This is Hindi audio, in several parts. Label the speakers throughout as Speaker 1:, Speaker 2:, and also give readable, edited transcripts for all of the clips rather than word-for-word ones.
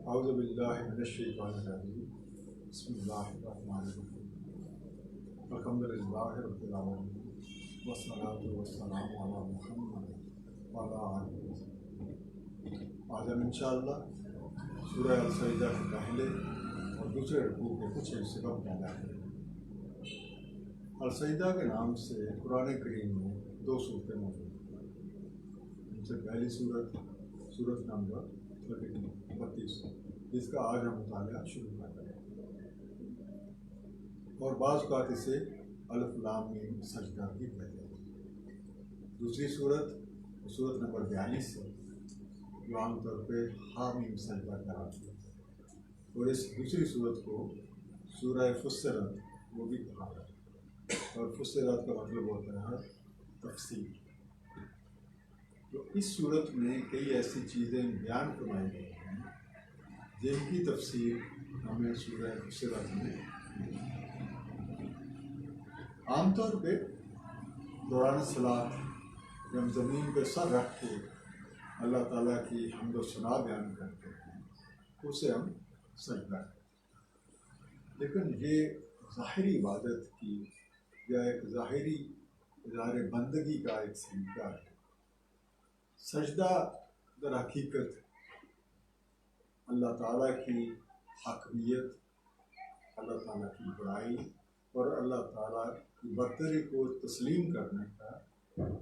Speaker 1: औज़ु बिल्लाहि मिनश शैतानिर रजीम। बिस्मिल्लाहिर रहमानिर रहीम। अल्हम्दुलिल्लाहि रब्बिल आलमीन वस्सलातु वस्सलामु अला मुहम्मद व अला आलिहि वसल्लम। आज हम इंशाअल्लाह सूरह अल-सजदा के पहले और दूसरे रुकू के कुछ हिस्से का मुताला करेंगे। अल-सजदा के नाम से कुरान करीम में दो सूरतें मौजूद हैं। इनसे पहली सूरत नंबर 32, जिसका आज हम मुताला शुरू करेंगे। और बाज़ औक़ात इसे अलिफ लाम मीम सजदा भी कहते हैं। दूसरी सूरत नंबर 42 है, जो आमतौर पर हामीम सजदा कहलाती है। और इस दूसरी सूरत को सूरह फुस्सिलत वो भी कहा है। और फुस्सिलत का मतलब होता है तफसीर। तो इस सूरत में कई ऐसी चीज़ें बयान फरमाई गई हैं जिनकी तफसीर हमें सूरह फुस्सिलत में आमतौर पे दौरान सलात जब हम ज़मीन पर सर रख के अल्लाह ताला की हम्द व सना बयान करते हैं उसे हम सजदा करते हैं। लेकिन ये ज़ाहिरी इबादत की या एक ज़ाहिरी इज़हार बंदगी का एक सलीका है। सजदा दर हकीकत अल्लाह ताला की हक़नियत, अल्लाह ताला की बड़ाई और अल्लाह ताला की बरतरी को तस्लीम करने का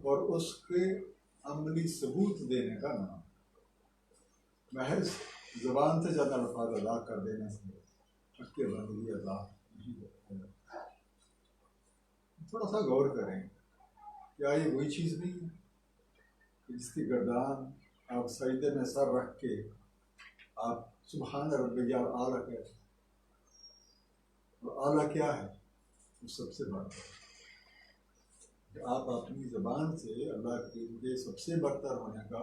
Speaker 1: और उसके अमली सबूत देने का नाम। महज ज़बान से ज़्यादा अल्फाज अदा कर देने से हक़ बंदगी अदा नहीं होता। थोड़ा सा गौर करें, क्या ये वही चीज़ नहीं है जिसकी गर्दान आप सजदे में सर रख के आप सुभान रब्बियल आला कहते हैं। और आला क्या है? वो सबसे बड़ा। आप अपनी ज़बान से अल्लाह के सबसे बरतर होने का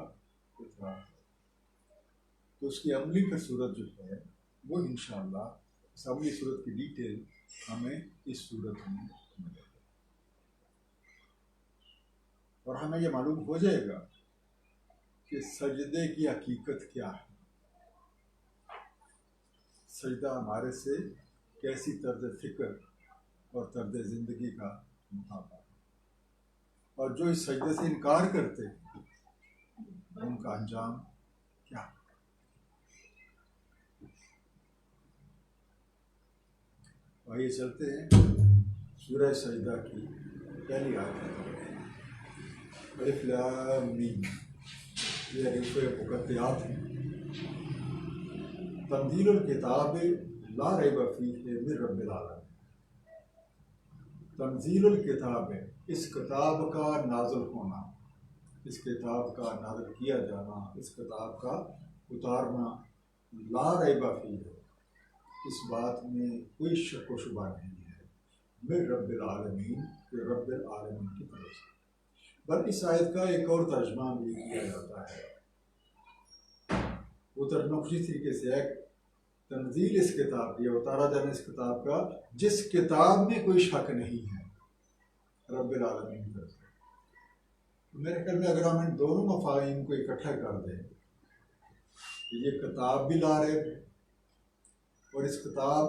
Speaker 1: इकरार करें। तो उसकी अमली की सूरत जो है वो इंशाअल्लाह इस अमली सूरत की डिटेल हमें इस सूरत में मिलेगी और हमें ये मालूम हो जाएगा कि सजदे की हकीकत क्या है। सजदा हमारे से कैसी तर्ज फ़िक्र और तर्ज ज़िंदगी का मुताबिक, और जो इस सजदे से इनकार करते हैं उनका अंजाम क्या है। आइए चलते हैं सूरह सजदा की पहली आयत। अलिफ लाम मीम, ये हरूफ़ मुक़त्तिआत हैं। तंज़ीलुल किताब ला रैब फ़ीहि मिन रब्बिल आलमीन। तंज़ीलुल किताब, इस किताब का नाज़िल होना, इस किताब का नाज़िल किया जाना, इस किताब का उतारना, ला रैब फ़ीहि, इस बात में कोई शक व शुबा नहीं है, मिन रब्बिल आलमीन, रब्बिल आलमीन की तरफ से। बल्कि इस आयत का एक और तर्जमा भी किया जाता है। वो तर्जमा उसी तरीके से है, तंज़ील इस किताब की, उतारा जाना इस किताब का जिस किताब में कोई शक नहीं है, रब्बिल आलमीन की तरफ से। मेरे ख्याल में अगर हम इन दोनों मफ़ाहीम को इकट्ठा कर दें, ये किताब भी ला रहे और इस किताब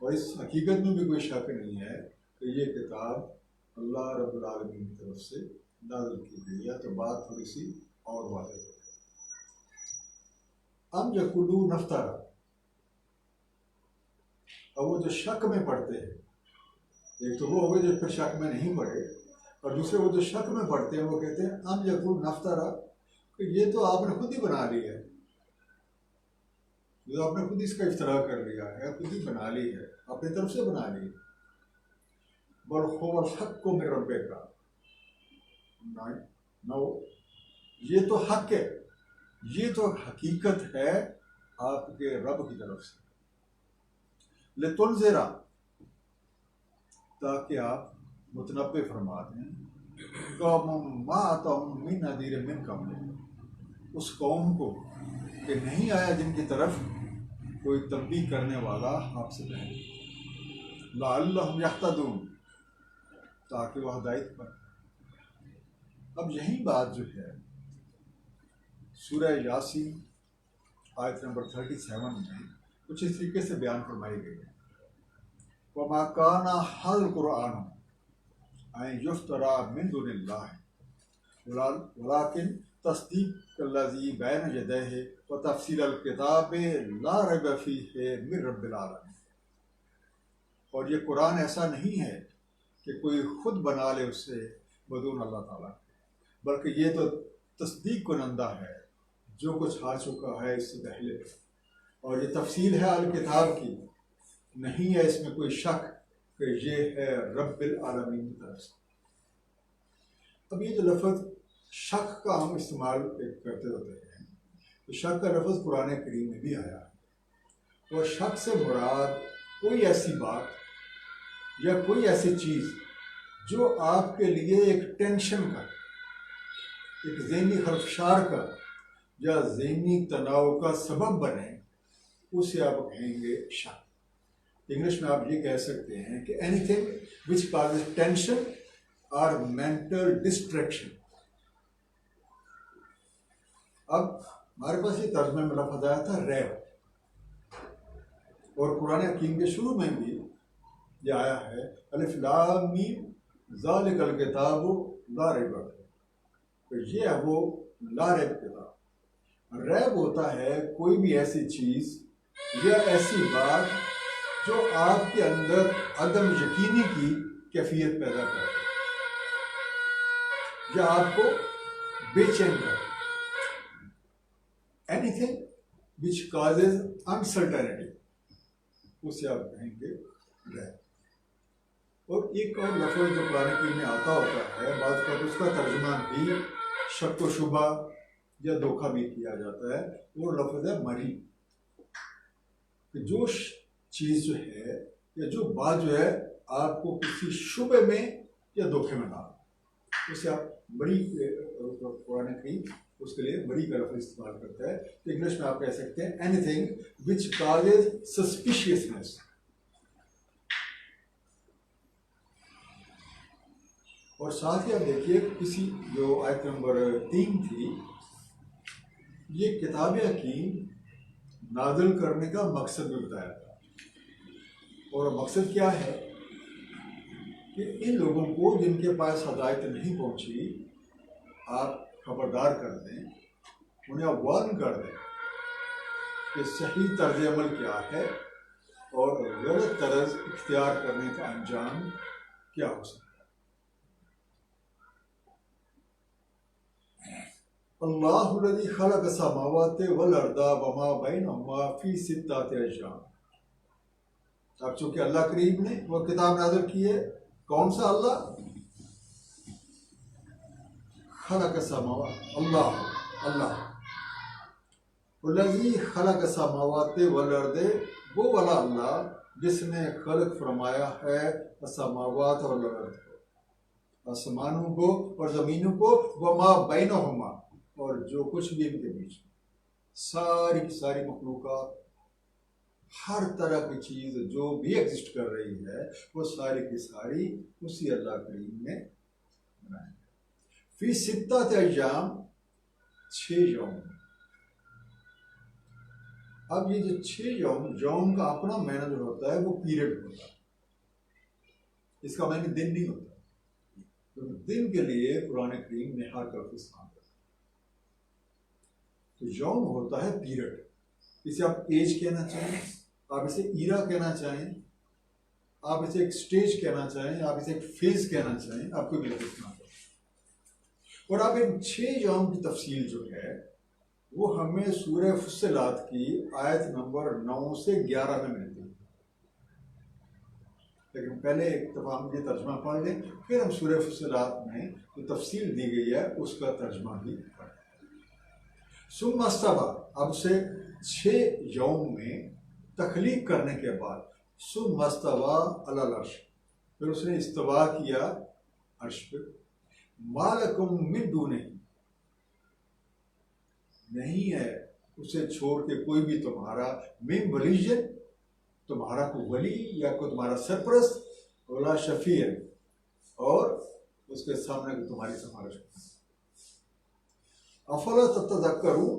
Speaker 1: और इस हकीकत में भी कोई शक नहीं है कि ये किताब अल्लाह रब्बुल आलमीन की तरफ से नाज़िल की गई है, तो बात थोड़ी सी और वाज़ेह है। अम यक़ूलू नफ्तरा, और वो जो शक में पढ़ते हैं, एक तो वो हो गए जो फिर शक में नहीं पढ़े, और दूसरे वो जो शक में पढ़ते हैं वो कहते हैं अम यक़ूलू नफ्तरा, ये तो आपने खुद ही बना लिया है, जो आपने खुद इसका इफ्तरा कर लिया है, खुद ही बना ली है, अपनी तरफ से बना ली है। बल हुवल हक़्क़ु मिन रब्बिका, नो, ये तो हक है, ये तो हकीकत है आपके रब की तरफ से। लितुनज़िरा, ताकि आप मुतनब्बे फरमा दें, कौमम मा अतहुम मिन नज़ीरिन मिन क़ब्लिक, उस कौम को कि नहीं आया जिनकी तरफ कोई तंबीह करने वाला आपसे पहले, लअल्लहुम यहतदून, ताकि वह हिदायत पर। अब यही बात जो है सूरह यासीन आयत नंबर 37 में कुछ इस तरीके से बयान फरमाई गई है, वमा काना हल कुरान युफ्तरा मिन दुनिल्लाह वलाकिन तस्दीक अल्लज़ी बैन यदैहि व तफसील अल किताब ला रैब फीहि मिन रब्बिल आलमीन। और ये कुरान ऐसा नहीं है कि कोई खुद बना ले उससे बदून अल्लाह ताला, बल्कि ये तो तस्दीक कुनंदा है जो कुछ आ चुका है इससे पहले, और ये तफसील है अल किताब की, नहीं है इसमें कोई शक कि ये है रब्बिल आलमीन की तरफ से। अब ये जो लफ्ज़ शक का हम इस्तेमाल करते होते हैं, तो शक का लफ्ज़ कुरान करीम में भी आया है, और शक से मुराद कोई ऐसी बात या कोई ऐसी चीज़ जो आपके लिए एक टेंशन का, एक ज़हनी खरफशार का या ज़हनी तनाव का सबब बने, उसे आप कहेंगे शक। इंग्लिश में आप ये कह सकते हैं कि एनीथिंग विच कॉजेज टेंशन और मेंटल डिस्ट्रैक्शन। अब हमारे पास ये तर्जुमे में लफ्ज़ आया था रैब, और कुरान हकीम के शुरू में भी ये आया है अलिफ लाम मीम ज़ालिकल किताबु ला रैब फीह, तो ये है वो ला रैब किताब। रैब होता है कोई भी ऐसी चीज़ या ऐसी बात जो आपके अंदर अदम यकीनी की कैफियत पैदा करे या आपको बेचैन करे। एनीथिंग विच कॉजेज अनसर्टेनिटी, उसे आप कहेंगे रैब। और एक और लफ्ज़ जो कुरान करीम में आता होता है, बात का उसका तर्जुमा भी शक व शुबा या धोखा भी किया जाता है, वो लफ्ज़ है मरी। कि जो चीज़ जो है या जो बात जो है आपको किसी शुबे में या धोखे में डाल, उसे आप बड़ी, कुरान करीम उसके लिए बड़ी का लफ्ज़ इस्तेमाल करता है। तो इंग्लिश में आप कह सकते हैं एनीथिंग विच कॉजेज सस्पिशियसनेस। और साथ ही आप देखिए किसी जो आयत नंबर 3 थी, ये किताब हकीम नाज़िल करने का मकसद भी बताया था, और मकसद क्या है कि इन लोगों को जिनके पास हदायत नहीं पहुंची, आप खबरदार कर दें, उन्हें आप वार्न कर दें कि सही तर्ज अमल क्या है और गलत तर्ज इख्तियार करने का अंजाम क्या हो सकता है। अल्लाहुल्लज़ी खलक़ समावाति वल अर्दा वमा बैनहुमा फी सित्तति अय्याम। अब चूंकि अल्लाह करीम ने वो किताब नाज़िल की है, कौन सा अल्लाह? खलक़ समावात, अल्लाह वल्लज़ी खलक़ समावाति वल अर्दे, वो वाला अल्लाह जिसने खलक फरमाया है समावात और अर्द को, आसमानों को और ज़मीनों को, वमा बैनहुमा, और जो कुछ भी इनके बीच में, सारी की सारी मखलूक़ात, हर तरह की चीज़ जो भी एग्जिस्ट कर रही है, वो सारी की सारी उसी अल्लाह करीम ने बनाई। फी सित्तति अय्याम, 6 यौम। अब ये जो 6 यौम का अपना मायना जो होता है वो पीरियड होता है, इसका मायना दिन नहीं होता। तो दिन के लिए कुरान करीम ने हर तरफ इस्तेमाल किया। तो यौम होता है पीरियड, इसे आप एज कहना चाहें, आप इसे ईरा कहना चाहें, आप इसे एक स्टेज कहना चाहें, आप इसे एक फेज कहना चाहें, आपको भी इस्तेमाल करें। और अब इन 6 यौम की तफसील जो है वो हमें सूरह फुस्सिलात की आयत नंबर 9 से 11 में मिलती है। लेकिन पहले एक दफ़ा हम ये तर्जमा पढ़ लें, फिर हम सूरह फुस्सिलात में जो तफसील दी गई है उसका तर्जमा भी पढ़ें। सुम्मा इस्तवा, अब से 6 यौम में तख्लीक करने के बाद, सुम्मा इस्तवा अलल अर्श, फिर उसने इस्तवा किया अर्श पे। मालकुम मिन दूनिही, नहीं है उसे छोड़ के कोई भी तुम्हारा, मिन वलिय्यन, तुम्हारा कोई वली या कोई तुम्हारा सरपरस्त, वला शफीअन, और उसके सामने को तुम्हारी सिफारिश। अफला ततज़क्करून,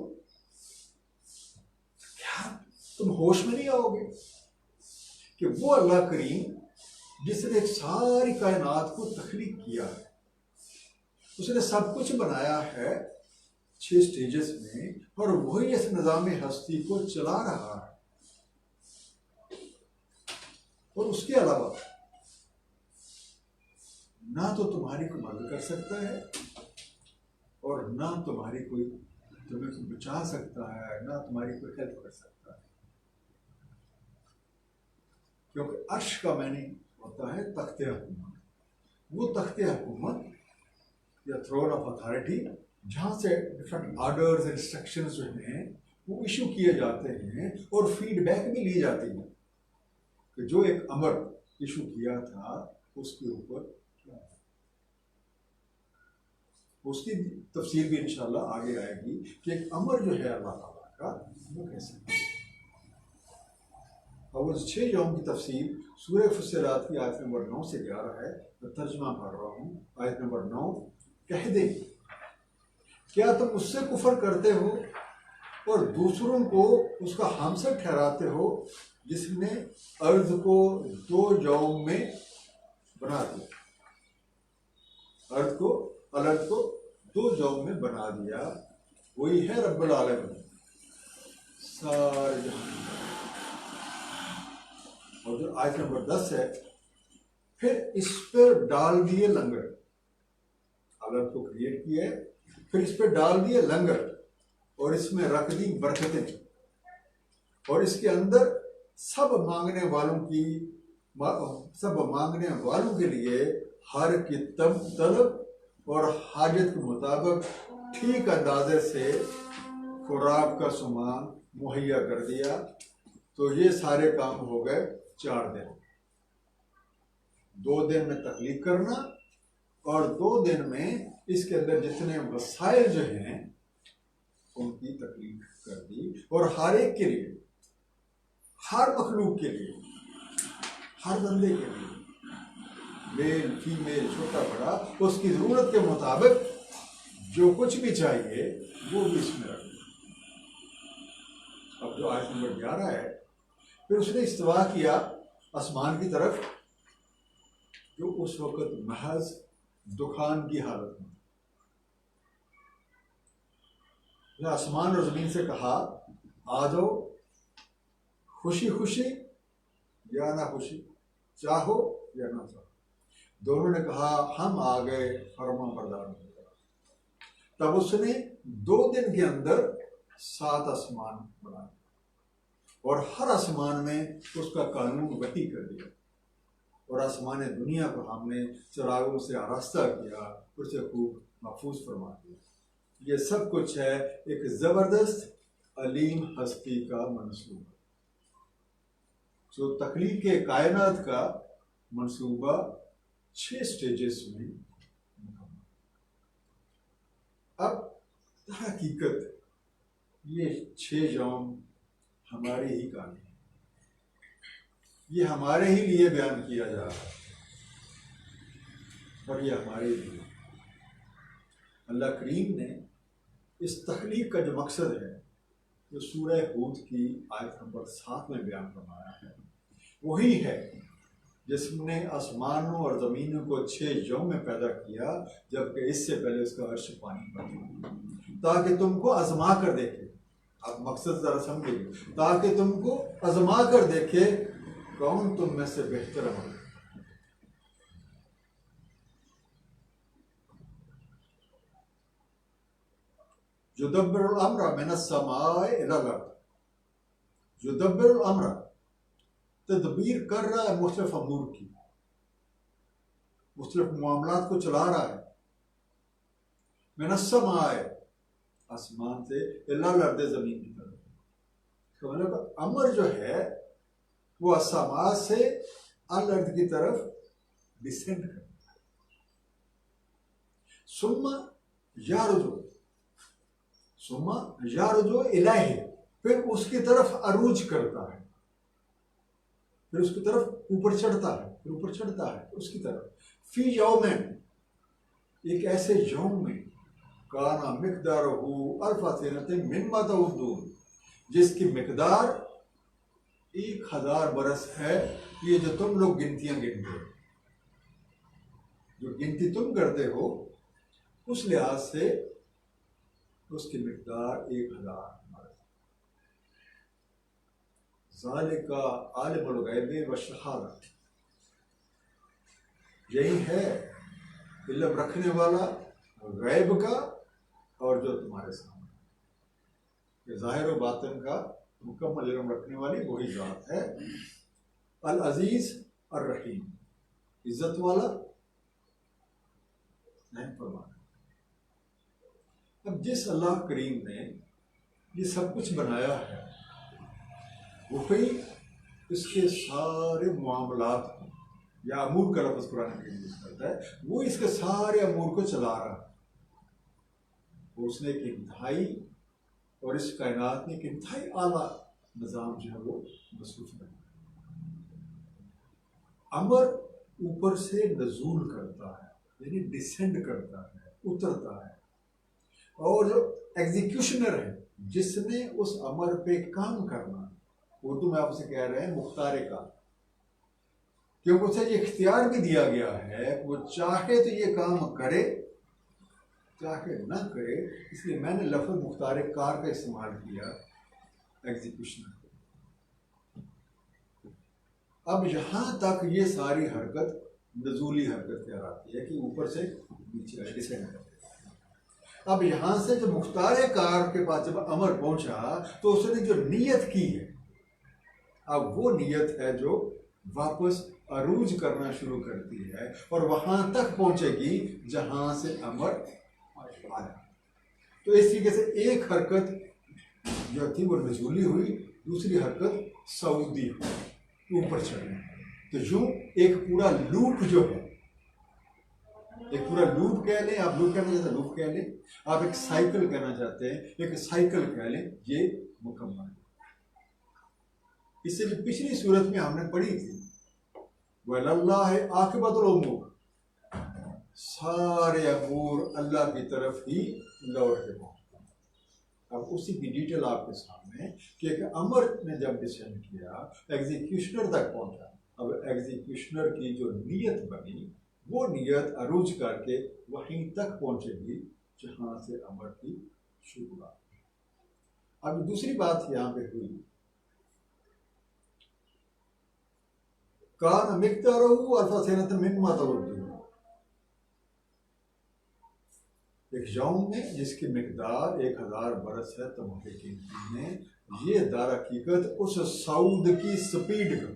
Speaker 1: तुम होश में नहीं आओगे कि वो अल्लाह करीम जिसने सारी कायनात को तख्लीक किया है, उसने सब कुछ बनाया है 6 स्टेजेस में, और वही इस निज़ाम हस्ती को चला रहा है। और उसके अलावा ना तो तुम्हारी कोई मदद कर सकता है और ना तुम्हारी कोई तुम्हें कोई बचा सकता है, ना तुम्हारी कोई हेल्प कर सकता है। क्योंकि अर्श का मैंने होता है तख्ते हुकूमत। वो तख्ते हुकूमत या थ्रोन ऑफ अथॉरिटी जहाँ से डिफरेंट ऑर्डर्स इंस्ट्रक्शंस जो हैं वो इशू किए जाते हैं और फीडबैक भी ली जाती है कि जो एक अमर इशू किया था उसके ऊपर क्या है। उसकी तफसीर भी इंशाल्लाह आगे आएगी कि एक अमर जो है अल्लाह ताला का वो कैसे है। और उस 6 यौम की तफसीर सूरह फुस्सिलात की आयत नंबर 9 से 11 है। मैं तर्जुमा पढ़ रहा हूँ। आयत नंबर 9, कह दे क्या तुम उससे कुफर करते हो और दूसरों को उसका हमसर ठहराते हो जिसने अर्ज को 2 यौम में बना दिया। अर्ज को 2 यौम में बना दिया। वही है रब्बुल आलमीन सारे जहां। और जो आयत नंबर 10 है, फिर इस पर डाल दिए लंगर। अलग को क्रिएट किया है, फिर इस पर डाल दिए लंगर और इसमें रख दी बरकतें, और इसके अंदर सब मांगने वालों के लिए हर की तलब और हाजत के मुताबिक ठीक अंदाजे से खुराक का सामान मुहैया कर दिया। तो ये सारे काम हो गए 4 दिन। 2 दिन में तख्लीक करना और 2 दिन में इसके अंदर जितने वसाइल जो हैं उनकी तख्लीक कर दी। और हर एक के लिए, हर मखलूक के लिए, हर बंदे के लिए, मेल फीमेल छोटा बड़ा, उसकी जरूरत के मुताबिक जो कुछ भी चाहिए वो भी इसमें रख दिया। अब जो आयत नंबर 11 है, फिर उसने इस्तिवा किया आसमान की तरफ, जो उस वक्त महज दुखान की हालत में। आसमान और जमीन से कहा आ जाओ, खुशी खुशी या ना खुशी, चाहो या ना चाहो। दोनों ने कहा हम आ गए फरमा बरदार की तरफ। तब उसने 2 दिन के अंदर 7 आसमान बना दिए और हर आसमान में उसका कानून वही कर दिया। और आसमान दुनिया को हमने चिरागों से आरास्ता किया, उसे खूब महफूज फरमा दिया। ये सब कुछ है एक जबरदस्त अलीम हस्ती का मंसूबा, जो तख्लीक के कायनात का मंसूबा 6 स्टेजेस में मुकम्मल। अब हकीकत ये 6 यौम हमारे ही कहानी है, ये हमारे ही लिए बयान किया जा रहा है और ये हमारे लिए। अल्लाह करीम ने इस तख्लीक का जो मकसद है, जो सूरह हूद की आयत नंबर 7 में बयान फरमाया है, वही है जिसने आसमानों और ज़मीनों को 6 यौम में पैदा किया, जबकि इससे पहले उसका अर्श पानी पर था, ताकि तुमको आजमा कर देखे। अब मकसद जरा समझिए, ताकि तुमको आजमा कर देखे कौन तुम में से बेहतर हो। युदब्बिरुल अम्र मिनस समाए इलल अर्द। युदब्बिरुल अम्र, तदबीर कर रहा है मुख्तलिफ अमूर की, मुख्तलिफ मामलात को चला रहा है। मिनस समाए, आसमान से, इलल अर्द, जमीन की तरफ। तो मतलब अमर जो है वो असमा से अल अर्द की तरफ डिसेंड करता है। सुम्मा यारुजो इलाही, फिर उसकी तरफ अरूज करता है, फिर उसकी तरफ ऊपर चढ़ता है, फिर ऊपर चढ़ता है उसकी तरफ। फी यौमेन, एक ऐसे यौम में, काना मिकदारहु अल्फ सनतिन मिम्मा तउद्दून, जिसकी मिकदार 1000 बरस है। ये जो तुम लोग गिनतियां गिनते हो, जो गिनती तुम करते हो, उस लिहाज से उसकी मिकदार 1000 बरस। ज़ालिका आलिमुल गैबि व शहादत, यही है इल्म रखने वाला गैब का और जो तुम्हारे सामने, जाहिर व बातिन का मुकम्मल इल्म रखने वाली वही ज़ात है। अल अजीज और रहीम, इज्जत वाला नहीं फरमाना। अब जिस अल्लाह करीम ने ये सब कुछ बनाया है, वही इसके सारे मामलात या अमूर का लफ्ज़ कुरान में यूज करता है, वो इसके सारे अमूर को चला रहा है। उसने एक इंतहाई, और इस कायनात में एक इंतहाई आला निज़ाम जो है वो मसरूफ है। अमर ऊपर से नजूल करता है, यानी डिसेंड करता है, उतरता है, और जो एग्जीक्यूशनर है जिसने उस अमर पे काम करना, उर्दू में आपसे कह रहे हैं मुख्तारे का, क्योंकि उसे ये इख्तियार भी दिया गया है, वो चाहे तो ये काम करे, चाहे ना करे, इसलिए मैंने लफ्ज़ मुख्तार कार का इस्तेमाल किया एग्जीक्यूशन। अब यहाँ तक ये सारी हरकत नजूली हरकत कहलाती है कि ऊपर से नीचे डिसेंड करते। अब यहाँ से जो मुख्तार कार के पास जब अमर पहुंचा तो उसने जो नियत की है, अब वो नियत है जो वापस अरूज करना शुरू करती है और वहां तक पहुंचेगी जहां से अमर आया। तो इस तरीके से एक हरकत जो थी वो नजूली हुई, दूसरी हरकत सऊदी हुई, ऊपर चढ़ने। तो यूं एक पूरा लूप जो है, एक पूरा लूप कह लें, आप लूप कहना चाहते हैं लूप कह लें, आप एक साइकिल कहना चाहते हैं एक साइकिल कह लें, ये मुकम्मल है। इससे जो पिछली सूरत में हमने पढ़ी थी, वल्लाह आक़िबतुल उमूर, सारे अमूर अल्लाह की तरफ ही लौट के पहुंचते हैं। अब उसी की डिटेल आपके सामने कि एक अमर ने जब डिसेंड किया, एग्जीक्यूशनर तक पहुंचा। अब एग्जीक्यूशनर की जो नीयत बनी, वो नियत अरूज करके वहीं तक पहुंचेगी जहां से अमर की शुरुआत। अब दूसरी बात यहाँ पे हुई, कान मिक़दारुहु अल्फ़ सनतिन मिम्मा तउद्दून, एक यौम में जिसकी मिकदार 1000 बरस है, तो मुहक्किकीन ने ये दार हकीकत उस सऊद की स्पीड का,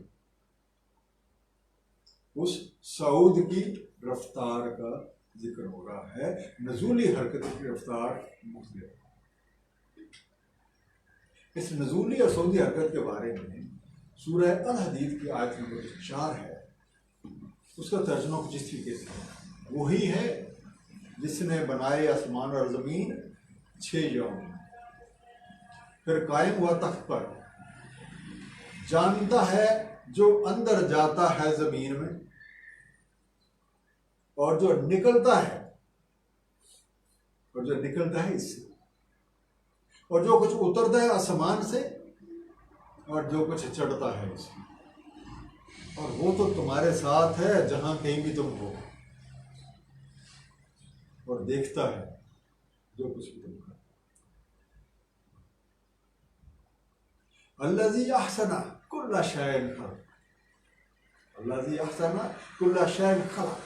Speaker 1: उस सऊद की रफ्तार का जिक्र हो रहा है। नजूली हरकत की रफ्तार मुख्तलिफ। इस नजूली और सऊदी हरकत के बारे में सूरह अल हदीद की आयत नंबर 4 है, उसका तर्जुमा कुछ इस तरीके से है, वही है जिसने बनाए आसमान और ज़मीन 6 यौम, फिर कायम हुआ तख्त पर, जानता है जो अंदर जाता है ज़मीन में और जो निकलता है, और जो निकलता है इससे, और जो कुछ उतरता है आसमान से और जो कुछ चढ़ता है इसमें, और वो तो तुम्हारे साथ है जहां कहीं भी तुम हो, और देखता है जो कुछ भी तुम कर। अल्लज़ी अहसना कुल्ला शैइन खलक़, अल्लज़ी अहसना कुल्ला शैइन खलक़,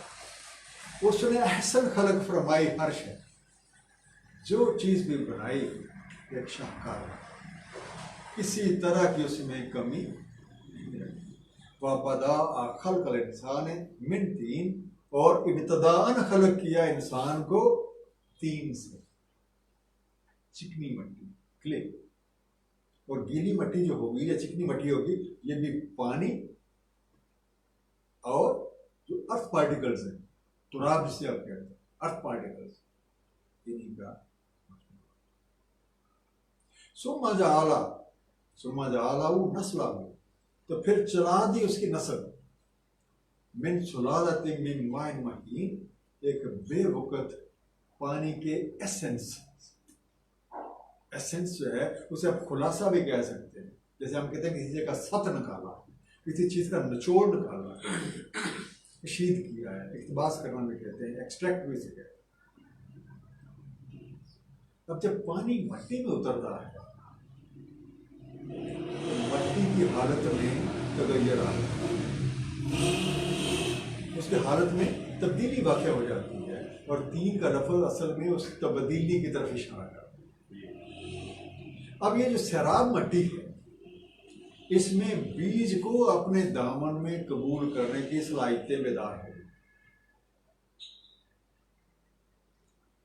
Speaker 1: उसने अहसन खलक फरमाई हर शय, जो चीज़ भी बनाई एक शाहकार, किसी तरह की उसमें कमी नहीं रखी। वबदा खल्क़ल इंसान मिन तीन, और इब्तदाअन खलक किया इंसान को 3 से, चिकनी मट्टी क्ले, और गीली मट्टी जो होगी या चिकनी मट्टी होगी, ये भी पानी और जो अर्थ पार्टिकल्स हैं, तुराब जिसे आप कहते हैं, अर्थ पार्टिकल्स, इन्हीं का। सुम्मा जअलहु नस्लहु, तो फिर चला दी उसकी नस्ल, मिन सुलालतिन मिन माइन महीन, एक बेवकत पानी के एसेंस जो है उसे आप खुलासा भी कह सकते हैं, जैसे हम कहते हैं किसी चीज का सत निकाला, किसी चीज का निचोड़ निकाला, शीत किया है, इक्तबास करना भी कहते हैं, एक्सट्रैक्ट भी से कहते हैं। अब जब पानी मट्टी में उतरता है तो मट्टी की हालत में तगैयर आता है, उसके हालत में तब्दीली वाक़या हो जाती है, और तीन का लफ्ज़ असल में उस तब्दीली की तरफ इशारा करता है। अब ये जो सैराब मट्टी है, इसमें बीज को अपने दामन में कबूल करने की सलाहियतें बेदार है।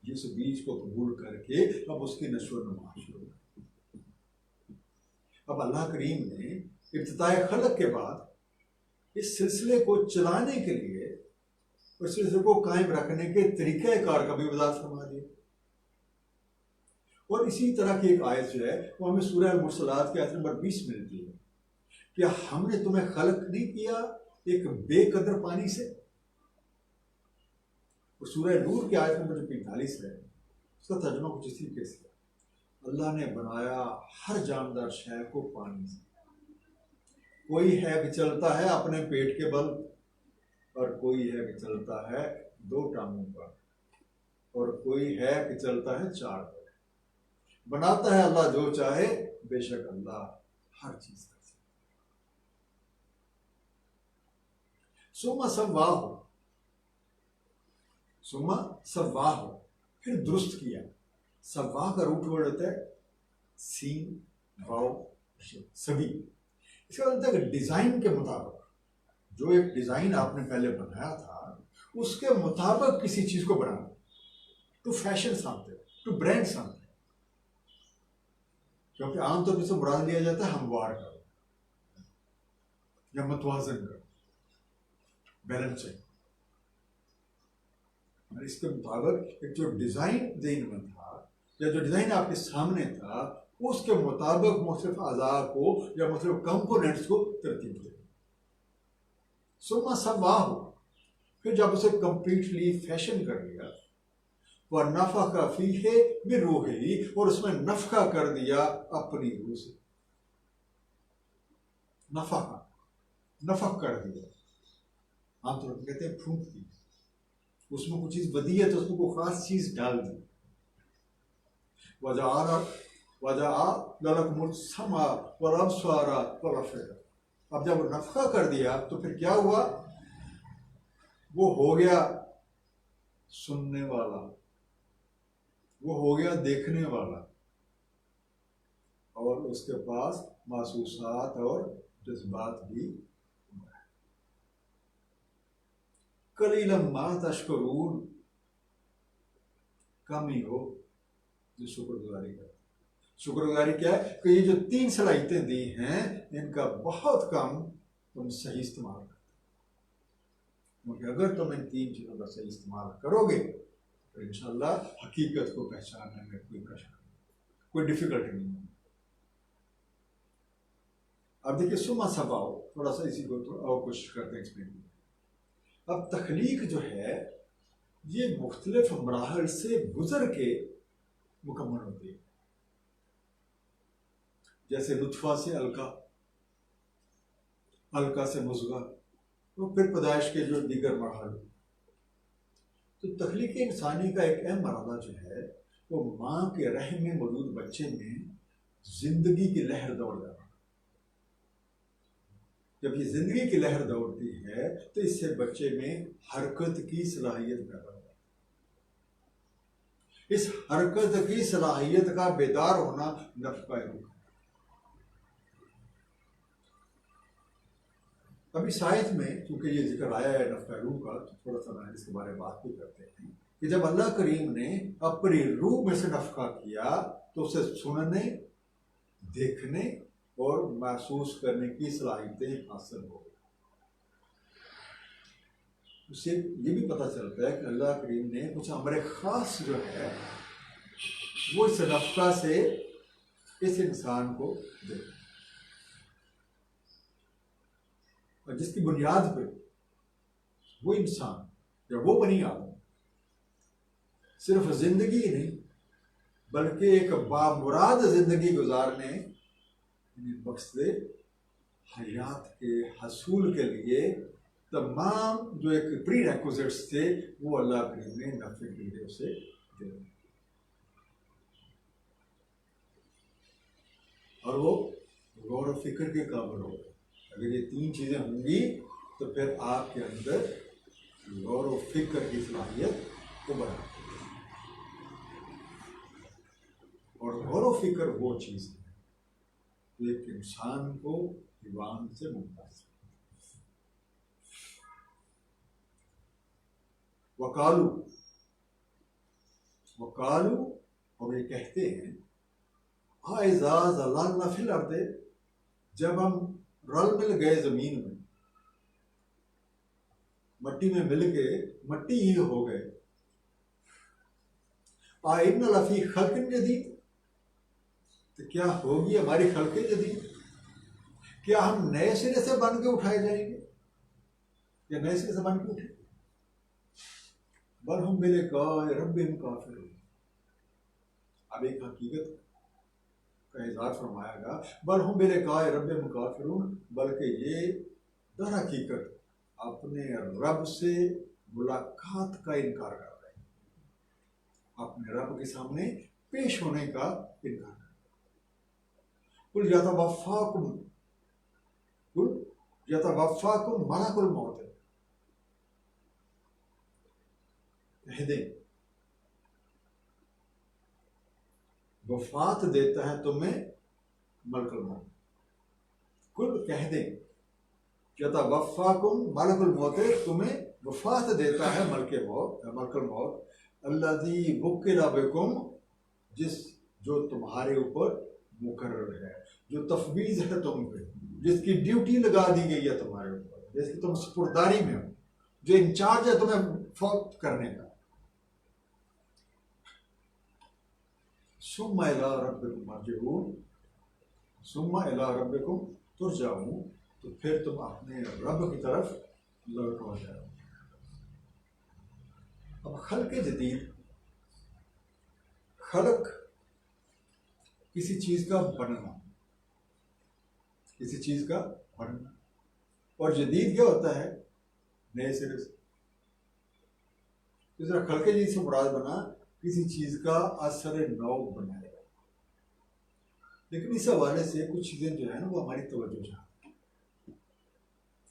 Speaker 1: जिस बीज को कबूल करके अब उसकी नशो नुमा शुरू। अब अल्लाह करीम ने इब्तिदाए खलक के बाद इस सिलसिले को चलाने के लिए, उस सिलसिले को कायम रखने के तरीक़ाकार का भी वज़ाहत फरमा दिया। और इसी तरह की एक आयत जो है वो हमें सूरह अल-मुरसलात के आयत नंबर 20 मिलती है, क्या हमने तुम्हें खलक नहीं किया एक बेकदर पानी से। और सूरह नूर की आयत नंबर 45 है, उसका तर्जुमा कुछ इसी तरीके से, अल्लाह ने बनाया हर जानदार शय को पानी से। कोई है कि चलता है अपने पेट के बल, और कोई है कि चलता है दो टांगों पर, और कोई है कि चलता है चार पर। बनाता है अल्लाह जो चाहे, बेशक अल्लाह हर चीज कर सकता। सुम्मा सव्वाह, फिर दुरुस्त किया। सव्वाह का रूट वर्ड होता है सीन वाव सभी। इसका मतलब है डिजाइन के मुताबिक, जो एक डिजाइन आपने पहले बनाया था उसके मुताबिक किसी चीज को बनाना, to fashion something, to brand something. क्योंकि आमतौर पर से मुराद लिया जाता है हमवार करो या मतवाजन करो, बैलेंसिंग। और इसके मुताबिक एक जो डिजाइन ज़हन में था या जो डिजाइन आपके सामने था, उसके मुताबिक मुख्तलिफ अज़ा को या मुख्तलिफ कंपोनेंट्स को तरतीब दे। सुम्मा सव्वाह, फिर जब उसे कंप्लीटली फैशन कर लिया, वह नफ़ख़ फ़ीहि बिरूही, और उसमें नफ़ख़ा कर दिया अपनी रूह से। नफ़ख़ कर दिया, आमतौर पर कहते हैं फूंक दी। उसमें कुछ चीज़ बदी है तो उसमें कोई ख़ास चीज़ डाल दी। अब जब वो नफ़ख़ा कर दिया तो फिर क्या हुआ, वो हो गया सुनने वाला, वो हो गया देखने वाला, और उसके पास महसूसात और जज्बात भी। कलीलन मा तशकुरून, कम ही हो जो शुक्रगुजारी करते। शुक्रगुजारी क्या है कि ये जो तीन सलाहियतें दी हैं इनका बहुत कम तुम सही इस्तेमाल करते। क्योंकि अगर तुम इन तीन चीज़ों का सही इस्तेमाल करोगे तो इंशाअल्लाह हकीकत को पहचानने में कोई कष्ट, कोई डिफिकल्टी नहीं है। अब देखिए सुम्मा सव्वाह, थोड़ा सा इसी को और कोशिश करते हैं एक्सप्लेन। अब तख्लीक जो है ये मुख्तलिफ मराहल से गुजर के मुकम्मल होती है। जैसे लुत्फा से अलका, अलका से मुज़गा, तो फिर पैदाइश के जो दीगर मराहल। तो तख्लीक इंसानी का एक अहम मरहला जो है वो माँ के रहम में मौजूद बच्चे में जिंदगी की लहर दौड़ जाना। जब ये जिंदगी की लहर दौड़ती है तो इससे बच्चे में हरकत की सलाहियत पैदा होती है। इस हरकत की सलाहियत का बेदार होना नफ़क़ा रूह। अभी साइंस में चूंकि ये जिक्र आया है नफ़क़ा रूह का, तो थोड़ा सा मैं इसके बारे में बात भी करते हैं कि जब अल्लाह करीम ने अपनी रूह में से नफ़क़ा किया तो उसे सुनने, देखने और महसूस करने की सलाहियतें हासिल हो गई। उससे ये भी पता चलता है कि अल्लाह करीम ने कुछ अमर ख़ास जो है वो इस नफ़क़ा से इस इंसान को दे, और जिसकी बुनियाद पे वो इंसान या वो बनी आदम सिर्फ जिंदगी नहीं बल्कि एक बामुराद जिंदगी गुजारने मकसद हयात के हसूल के लिए तमाम जो एक प्री रेक्विजिट्स थे वो अल्लाह करीम ने नफे के लिए उसे दे दिए। और वो गौर व फिक्र के काबिल हो गए। अगर ये तीन चीज़ें होंगी तो फिर आपके अंदर गौर व फिक्र की सलाहियत उभर आती है। और गौर व फिक्र वो चीज़ है जो एक इंसान को ईमान से मुमताज। वकालू वकालू और ये कहते हैं आइज़ाज़ अल्लाह फिल अर्दे, जब हम रल मिल गए ज़मीन में, मट्टी में मिल के मट्टी ही हो गए, आइन्ना लफ़ी खल्क़िन जदीद, तो क्या होगी हमारी खल्क़े जदीद? क्या हम नए सिरे से बन के उठाए जाएंगे या नए सिरे से बन के उठे? बल हम बिलिक़ाए रब्बिहिम काफ़िरून। अब एक हकीकत का इज़हार फरमाएगा, बल हम बिलिक़ाए रब्बिहिम काफ़िरून, बल्कि ये दर हकीकत अपने रब से मुलाकात का इनकार कर रहे हैं, अपने रब के सामने पेश होने का इनकार कर रहे हैं। कुल यतवफ़्फ़ाकुम मलकुल मौत, कह दें वफात देता है तुम्हें मलकुल मौत। कुल कह दें यतवफ़्फ़ाकुम मलकुल मौत, तुम्हें वफात देता है मलकुल मौत, अल्लज़ी वुक्किला बिकुम, जो तुम्हारे ऊपर मुकर्रर है, जो तफवीज़ है तुम पे, जिसकी ड्यूटी लगा दी गई है तुम्हारे ऊपर, जिसकी तुम सुपुर्दारी में हो, जो इंचार्ज है तुम्हें फौत करने का। सुम्मा इला रब्बिकुम मरजिऊन, सुम्मा इला रब्बिकुम तुरजाऊन, तो फिर तुम अपने रब की तरफ लौट जाओ। अब खल्क़ जदीद, खल्क़ किसी चीज़ का बनना, किसी चीज़ का बनना, और जदीद क्या होता है? नए सिरे से। दूसरा खल्क़ जदीद से मुराद बना किसी चीज़ का असर नौ बनाएगा। लेकिन इस हवाले से कुछ चीज़ें जो है ना वो हमारी तवज्जो चाहती हैं,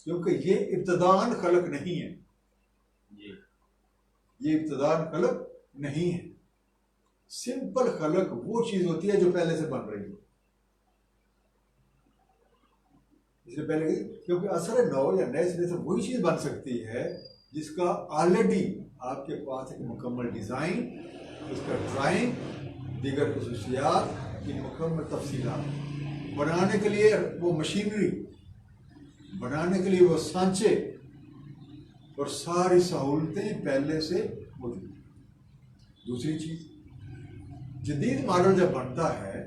Speaker 1: क्योंकि ये इब्तिदाअन खल्क़ नहीं है, ये इब्तिदाअन खल्क़ नहीं है। सिंपल खल्क़ वो चीज़ होती है जो पहले से बन रही है, इससे पहले, क्योंकि असर नौ या नए सिरे से वही चीज़ बन सकती है जिसका ऑलरेडी आपके पास एक मुकम्मल डिज़ाइन, उसका ड्राइंग, दीगर खसूसियात की मुकम्मल तफसीलात, बनाने के लिए वो मशीनरी, बनाने के लिए वो सांचे और सारी सहूलतें पहले से मौजूद। दूसरी चीज़, जदीद मॉडल जब बनता है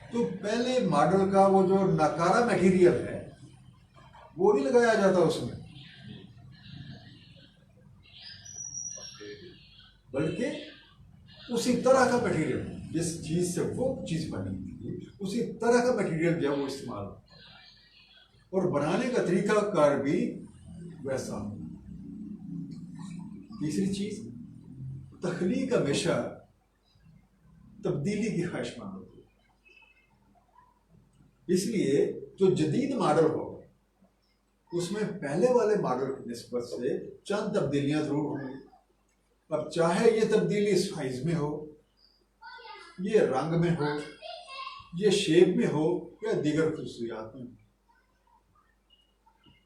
Speaker 1: तो पहले मॉडल का वो जो नकारा मटेरियल है वो नहीं लगाया जाता उसमें, बल्कि उसी तरह का मटेरियल, जिस चीज़ से वो चीज़ बनी थी उसी तरह का मटेरियल जो है वो इस्तेमाल होता है, और बनाने का तरीका कार भी वैसा। तीसरी चीज़, तख्लीक हमेशा तब्दीली की ख्वाहिशमंद होती है, इसलिए जो जदीद मॉडल हो उसमें पहले वाले मॉडल की निस्बत से चंद तब्दीलियां जरूर होंगी। अब चाहे ये तब्दीली साइज में हो, ये रंग में हो, ये शेप में हो या दीगर खसूसियात में।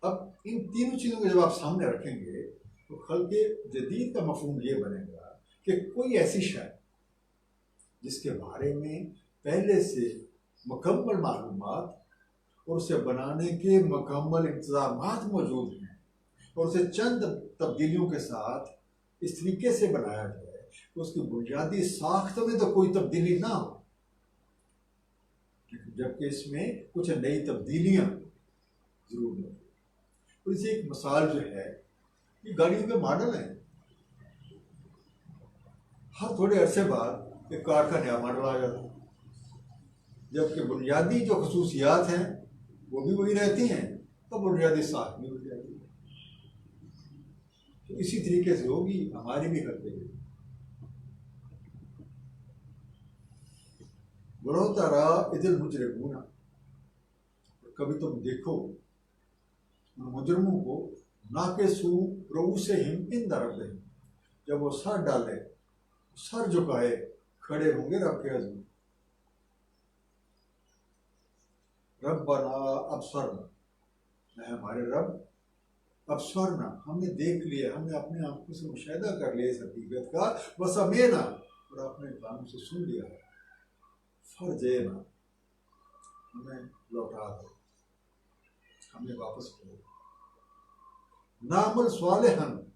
Speaker 1: अब इन तीनों चीज़ों को जब आप सामने रखेंगे तो खल्क़े जदीद का मफ़हूम ये बनेगा कि कोई ऐसी शय जिसके बारे में पहले से मुकम्मल मालूमात और उसे बनाने के मुकम्मल इंतज़ामात मौजूद हैं, और उसे चंद तब्दीलियों के साथ इस तरीके से बनाया जाए कि उसकी बुनियादी साख्त में तो कोई तब्दीली ना हो, जबकि इसमें कुछ नई तब्दीलियाँ जरूर हों। तो इसे एक मिसाल जो है, ये गाड़ियों के मॉडल हैं, हर थोड़े अरसे बाद एक कार का नया मॉडल आ जाता है, जबकि बुनियादी जो खसूसियात हैं वो भी वही रहती हैं, तो बुनियादी साख भी वही रहती है। तो इसी तरीके से होगी हमारी भी हरकतें। वलो तरा इदिल मुजरिमूना, कभी तुम देखो उन मुजरमों को, नाकिसू रूसिहिम इंद रब्बिहिम, जब वो सर डाले, सर झुकाए खड़े होंगे रब के हज़ूर। रब्बना अबसरना, हमारे रब, अबसरना, हमने देख लिया, हमने अपने आंखों से मुशाहिदा कर लिया इस हकीकत का, वसमेना, और अपने कानों से सुन लिया, फरजेना, हमें लौटा दो, हमें वापस करो, नामल स्वालिहन,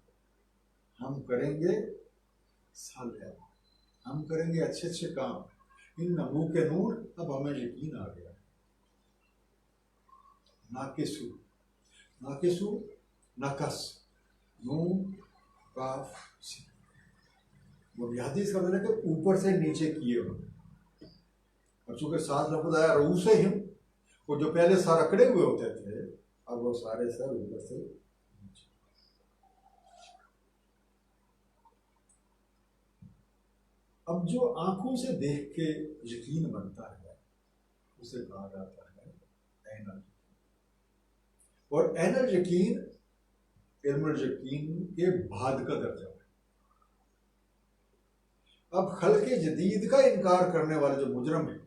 Speaker 1: हम करेंगे सालिह, हम करेंगे अच्छे अच्छे काम। इन नमू के नूर, अब हमें यकीन आ गया। नाकिसू, नाकिसू नकस, नून काफ से, बुनियादी इसका मतलब कि ऊपर से नीचे किए हो। और चूंकि साथ लफ्ज़ आया रूसिहिम, वो जो पहले सर अकड़े हुए होते थे, अब वो सारे सर ऊपर से नीचे। अब जो आंखों से देख के यकीन बनता है उसे कहा जाता है ऐनल, और ऐनल यकीन इल्मुल यकीन के बाद का दर्जा है। अब खल्क़े जदीद का इनकार करने वाले जो मुजरम है,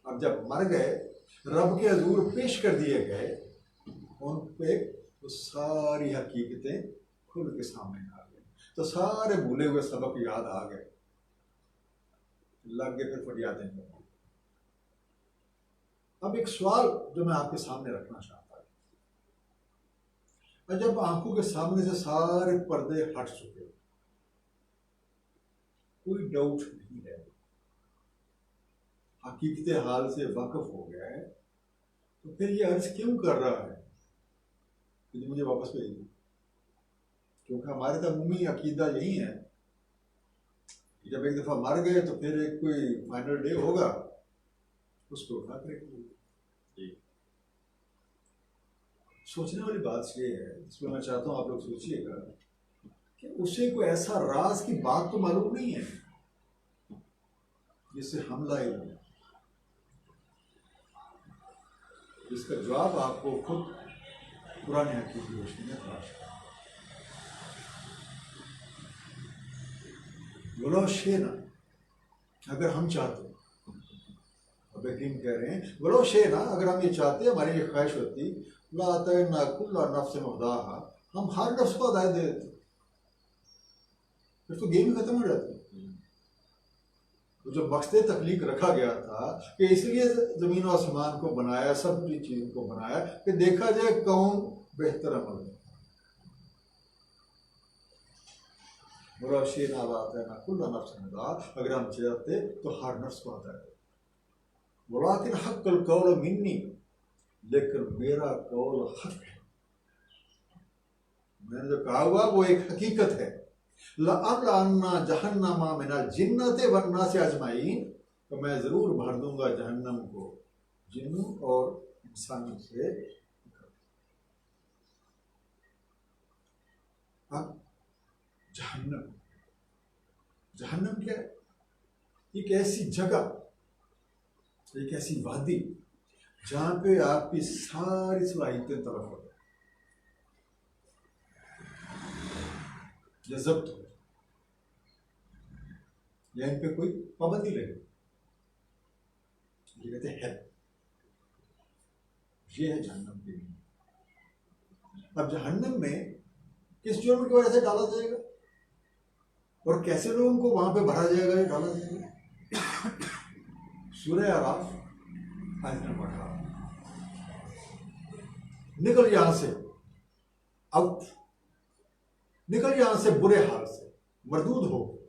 Speaker 1: अब जब मर गए, रब के हजूर पेश कर दिए गए, उन पे तो सारी हकीकतें खुल के सामने आ गई, तो सारे भूले हुए सबक याद आ गए, लग गए फिर फरियादें करने। अब एक सवाल जो मैं आपके सामने रखना चाहता हूं, जब आंखों के सामने से सारे पर्दे हट चुके, कोई डाउट नहीं है, हकीकत हाल से वाकिफ हो गया है, तो फिर ये अर्ज क्यों कर रहा है कि मुझे वापस भेज दो? क्योंकि हमारे तो अमूमी अकीदा यही है कि जब एक दफ़ा मर गए तो फिर एक कोई फाइनल डे होगा, उसको उठा कर सोचने वाली बात ये है, जिसमें मैं चाहता हूँ आप लोग सोचिएगा कि उसे कोई ऐसा राज की बात तो मालूम नहीं है जिससे हमला ही नहीं, जिसका जवाब आपको खुद पुराने हकीम की रोशनी में तलाश करना। वलो शेना, अगर हम चाहते, अब हकीम कह रहे हैं वलो शेना, अगर हम ये चाहते, हमारी ये ख्वाहिश होती, ला अतना कुल्ला नफ्स मुहदाहा, हम हर नफ्स को हिदायत दे देते, फिर तो गेम खत्म हो जाती। तो जो मकसद तख्लीक रखा गया था कि इसलिए ज़मीन और आसमान को बनाया, सब चीज़ों को बनाया कि देखा जाए कौन बेहतर अमल है। अगर हम चाहते तो हर नफ्स को आता है, वलाकिन हक़्क़ुल क़ौल मिन्नी, लेकिन मेरा कौल हक है, मैंने जो कहा हुआ वो एक हकीकत है। लअम्लअन्ना जहन्नमा मिनल जिन्नति वन्नासि अजमईन, तो मैं जरूर भर दूंगा जहन्नम को जिन्नों और इंसानों से। अब जहन्नम, जहन्नम क्या है? एक ऐसी जगह, एक ऐसी वादी जहां पे आपकी सारी सलाहियतें तरफ हो या जब्त हो, या इन पे कोई पाबंदी लगे, ये कहते हैं। ये है जहन्नम के लिए। अब जहन्नम में किस जुर्म की वजह से डाला जाएगा और कैसे लोगों को वहां पे भरा जाएगा, ये डाला जाएगा। सूरह आराफ आयत नंबर 18, निकल यहां से, आउट, निकल यहां से बुरे हाल से, मरदूद हो,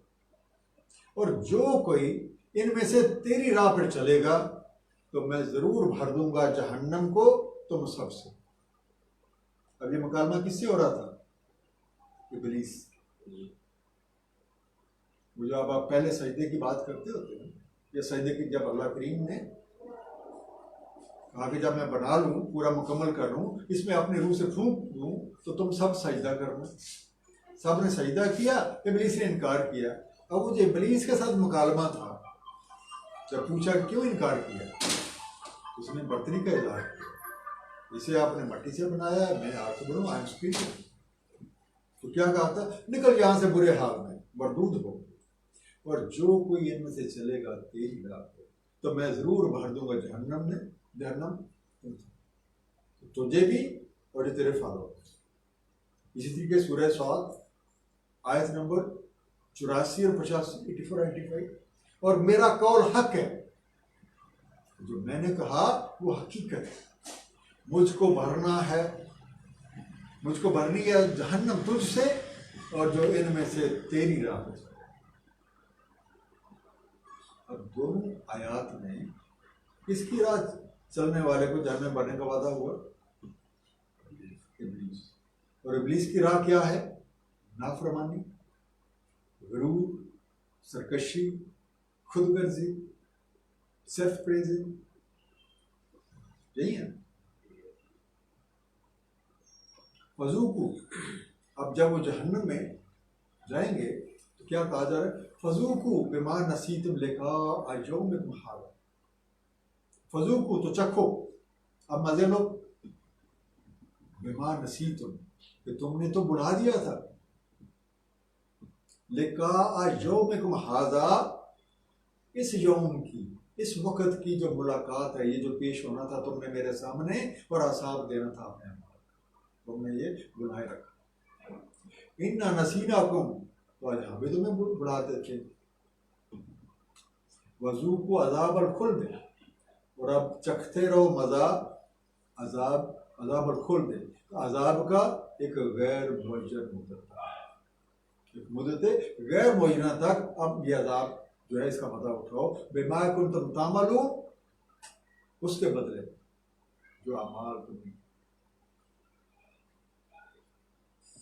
Speaker 1: और जो कोई इनमें से तेरी राह पर चलेगा तो मैं जरूर भर दूंगा जहन्नम को तुम सबसे। अब ये मुकालमा किससे हो रहा था? इब्लीस। वो जो आप पहले सजदे की बात करते होते हैं, ये सजदे की जब अल्लाह करीम ने कहा कि जब मैं बना लूँ, पूरा मुकम्मल कर लूँ, इसमें अपने रूह से फूंक दूँ तो तुम सब सजदा करना। सब ने सजदा किया, इब्लीस ने इनकार किया। अब वो जो इब्लीस के साथ मुकालमा था, जब पूछा क्यों इनकार किया, उसने बर्तरी का इजहार किया, इसे आपने मट्टी से बनाया है, मैं आग से बनाऊँ, आई एम स्पीकिंग। तो क्या कहा था, निकल यहाँ से बुरे हाल में, मरदूद हो, और जो कोई इनमें से चलेगा तेरी राह पे तो मैं जरूर भर दूंगा जहन्नम में, जहन्नम तुझे भी और ये तेरे फादर। इसी तरीके सूरह स्वाद आयत नंबर 84 और 85, 84 85, और मेरा कौल हक है, जो मैंने कहा वो हकीकत है, मुझको भरना है, मुझको भरनी है जहन्नम तुझसे और जो इनमें से तेरी राह पे। अब दोनों आयात में किसकी राह चलने वाले को जहन्नम भरने का वादा हुआ? इब्लीस। और इब्लीस की राह क्या है? नाफरमानी, गुरूर, सरकशी, खुदगर्जी, सेल्फ प्रेजिंग, यही है। फजूकू, अब जब वो जहन्नम में जाएंगे तो क्या कहा जा रहा है? फजूकू बिमा नसीतुम लिकाअ यौमिकुम हाज़ा, फजूकू तो चखो, अब मजे लो, बिमा नसीतुम कि तुमने तो बुला दिया था, लिकाअ यौमिकुम हाज़ा, इस यौम की, इस वक्त की जो मुलाकात है, ये जो पेश होना था तुमने मेरे सामने और असाब देना था अपने, तुमने ये बुलाए रखा। इन्ना नसीनाकुम, तो आज हम भी तुम्हें बुलाते थे। वज़ूक़ू अज़ाबल खुल्द, और अब चखते रहो मज़ा अजाब, अज़ाबल खुल्द, अजाब का एक गैर मुअज्जल मुद्दत, एक मुद्दत गैर मुअज्जला तक अब ये अजाब जो है इसका मज़ा उठाओ, बिमा कुंतुम तामलून, उसके बदले जो अमाल तुमने।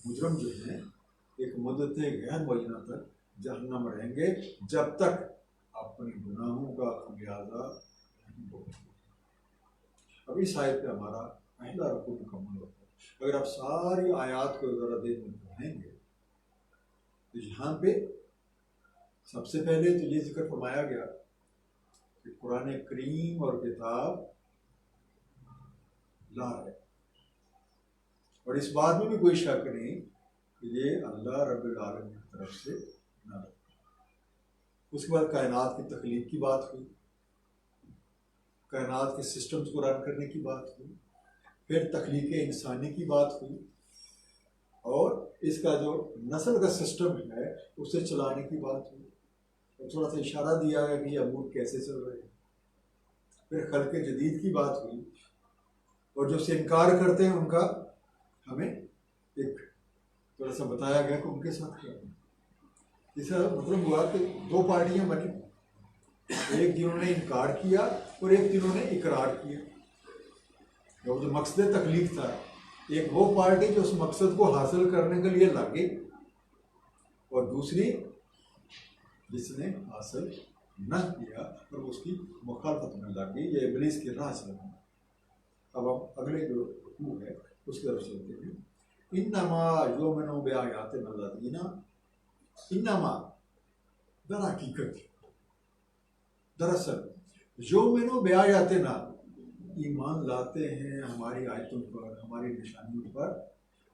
Speaker 1: मुजरम जो है एक मुद्दत गैर मुअज्जला तक जहन्नम में रहेंगे जब तक अपने गुनाहों का खमियाजा नहीं भोगेंगे। अब इस आयत पे हमारा पहला रुकू मुकम्मल होता है। अगर आप सारी आयत को ज़रा देर में पढ़ेंगे तो यहाँ पे सबसे पहले तो ये जिक्र फरमाया गया कि कुरान करीम और किताब ला है, और इस बात में भी कोई शक नहीं कि ये अल्लाह रब्बुल आलमीन की तरफ से ना। उसके बाद कायनात की तख्लीक की बात हुई, कायनात के सिस्टम्स को रन करने की बात हुई, फिर तख्लीक इंसानी की बात हुई, और इसका जो नस्ल का सिस्टम है उसे चलाने की बात हुई, और थोड़ा सा इशारा दिया है कि अमूर कैसे चल रहे हैं। फिर खल्क़ जदीद की बात हुई, और जो से इनकार करते हैं उनका हमें एक थोड़ा सा बताया गया कि उनके साथ क्या है। इसका मतलब हुआ कि दो पार्टियां बनी, एक जिन्होंने इनकार किया और एक जिन्होंने इकरार किया। तो जो मकसद तकलीफ था, एक वो पार्टी जो उस मकसद को हासिल करने के लिए लगी, और दूसरी जिसने हासिल न किया और उसकी मुखालफत में लगी, ये इब्लीस की राह से। अब हम अगले जो हुक्म है उसकी तरफ चलते हैं। इन्नमा युमिनु बिआयातिन अल्लज़ीना, इन्नमा दर हकीकत, दरअसल युमिनु बिआयातिना, ईमान लाते हैं हमारी आयतों पर, हमारी निशानियों पर,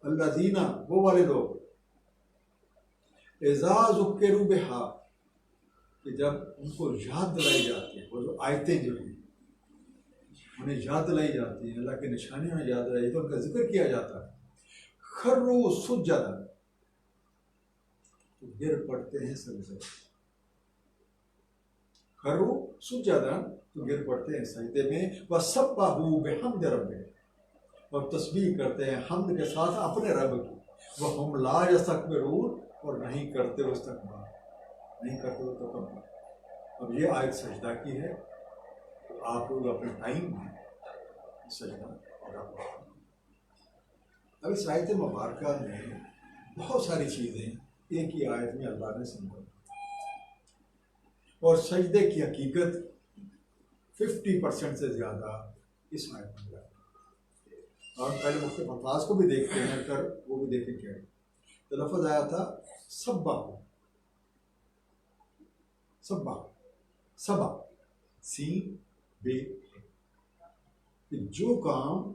Speaker 1: अल्लज़ीना वो वाले लोग, इज़ा ज़ुक्किरू बिहा, कि जब उनको याद दिलाई जाती है, वो जो आयतें जो हैं उन्हें याद दिलाई जाती हैं, अल्लाह की निशानियाँ याद दिलाई तो उनका जिक्र किया जाता है, खर्रू सुज्जदा, तो गिर पड़ते हैं सजदे, खर्रू सुज्जदा, तो गिर पड़ते हैं सजदे में, व सब्बाहू बिहम्दि रब्बिहिम, और तस्बीह करते हैं हमद के साथ अपने रब की, वह हम ला यस्तकबिरून, और नहीं करते इस्तकबार, नहीं करते तो तकब्बुर। अब ये आयत सजदा की है, तो आप लोग अपने टाइम में सजदा अदा करें। अब इस आयत मुबारका में बहुत सारी चीज़ें एक ही आयत में अल्लाह ने समझा, और सजदे की हकीकत 50% से ज़्यादा इस आयत में जाती है। और पहले मुख्तलिफ अल्फाज को भी देखते हैं कर, वो भी देखें क्या है। तो लफ्ज़ आया था सब्बा, सब्बा, सबा, सीन बे, कि जो काम